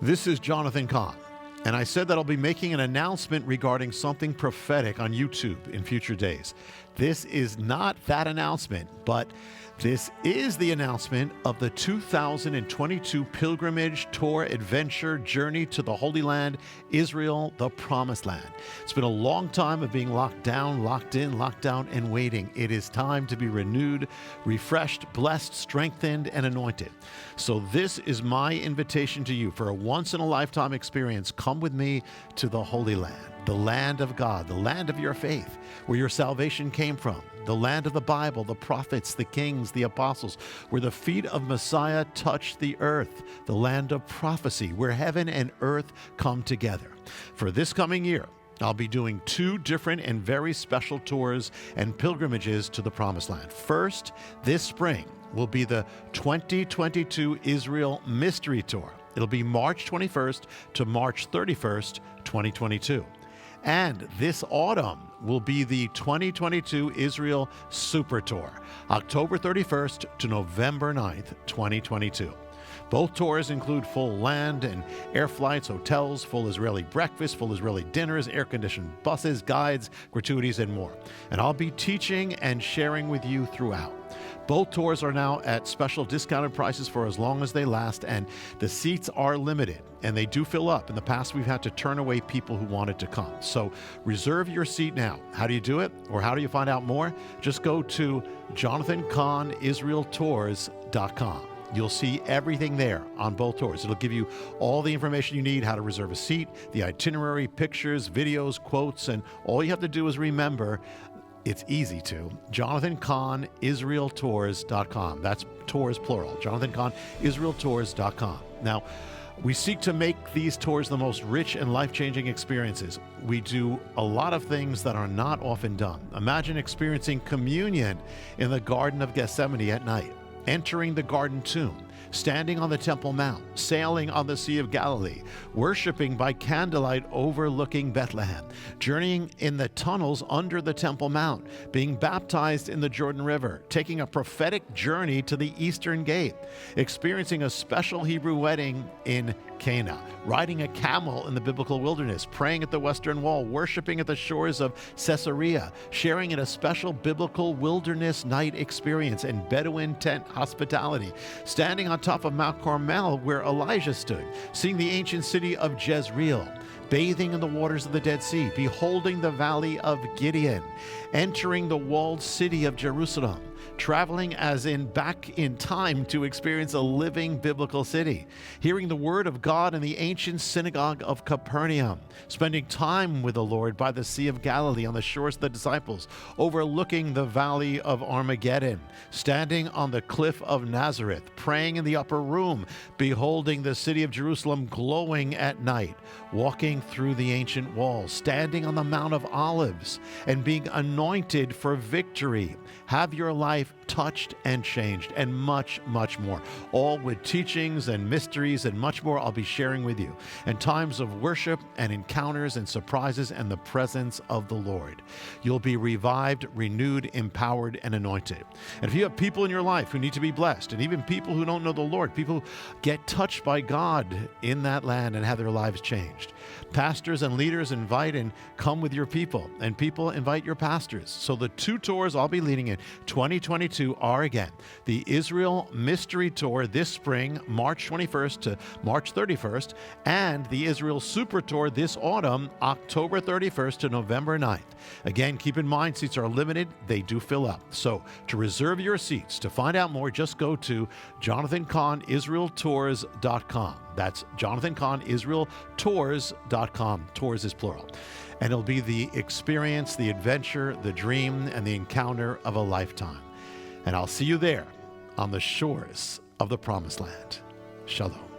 This is Jonathan Cahn, and I said that I'll be making an announcement regarding something prophetic on YouTube in future days. This is not that announcement, but this is the announcement of the 2022 Pilgrimage Tour Adventure Journey to the Holy Land, Israel, the Promised Land. It's been a long time of being locked down, locked in, locked down, and waiting. It is time to be renewed, refreshed, blessed, strengthened, and anointed. So this is my invitation to you for a once-in-a-lifetime experience. Come with me to the Holy Land, the land of God, the land of your faith, where your salvation came from, the land of the Bible, the prophets, the kings, the apostles, where the feet of Messiah touched the earth, the land of prophecy, where heaven and earth come together. For this coming year, I'll be doing two different and very special tours and pilgrimages to the Promised Land. First, this spring will be the 2022 Israel Mystery Tour. It'll be March 21st to March 31st, 2022. And this autumn will be the 2022 Israel Super Tour, October 31st to November 9th, 2022. Both tours include full land and air flights, hotels, full Israeli breakfast, full Israeli dinners, air-conditioned buses, guides, gratuities, and more. And I'll be teaching and sharing with you throughout. Both tours are now at special discounted prices for as long as they last, and the seats are limited, and they do fill up. In the past, we've had to turn away people who wanted to come. So reserve your seat now. How do you do it, or how do you find out more? Just go to JonathanCahnIsraelTours.com. You'll see everything there on both tours. It'll give you all the information you need, how to reserve a seat, the itinerary, pictures, videos, quotes, and all you have to do is remember, it's easy to, JonathanCahnIsraelTours.com. That's tours plural, JonathanCahnIsraelTours.com. Now, we seek to make these tours the most rich and life-changing experiences. We do a lot of things that are not often done. Imagine experiencing communion in the Garden of Gethsemane at night, entering the Garden Tomb, standing on the Temple Mount, sailing on the Sea of Galilee, worshiping by candlelight overlooking Bethlehem, journeying in the tunnels under the Temple Mount, being baptized in the Jordan River, taking a prophetic journey to the Eastern Gate, experiencing a special Hebrew wedding in Cana, riding a camel in the biblical wilderness, praying at the Western Wall, worshiping at the shores of Caesarea, sharing in a special biblical wilderness night experience and Bedouin tent hospitality, standing on top of Mount Carmel where Elijah stood, seeing the ancient city of Jezreel, bathing in the waters of the Dead Sea, beholding the valley of Gideon, entering the walled city of Jerusalem, traveling as in back in time to experience a living biblical city, hearing the word of God in the ancient synagogue of Capernaum, spending time with the Lord by the Sea of Galilee on the shores of the disciples, overlooking the valley of Armageddon, standing on the cliff of Nazareth, praying in the upper room, beholding the city of Jerusalem glowing at night, walking through the ancient walls, standing on the Mount of Olives, and being anointed for victory. Have your life touched and changed, and much, much more. All with teachings and mysteries and much more I'll be sharing with you, and times of worship and encounters and surprises and the presence of the Lord. You'll be revived, renewed, empowered, and anointed. And if you have people in your life who need to be blessed, and even people who don't know the Lord, people who get touched by God in that land and have their lives changed, pastors and leaders invite and come with your people, and people invite your pastors. So the two tours I'll be leading in 2022 are, again, the Israel Mystery Tour this spring, March 21st to March 31st, and the Israel Super Tour this autumn, October 31st to November 9th. Again, keep in mind, seats are limited. They do fill up. So to reserve your seats, to find out more, just go to JonathanCahnIsraelTours.com. That's JonathanCahnIsraelTours.com. Tours is plural. And it'll be the experience, the adventure, the dream, and the encounter of a lifetime. And I'll see you there on the shores of the Promised Land. Shalom.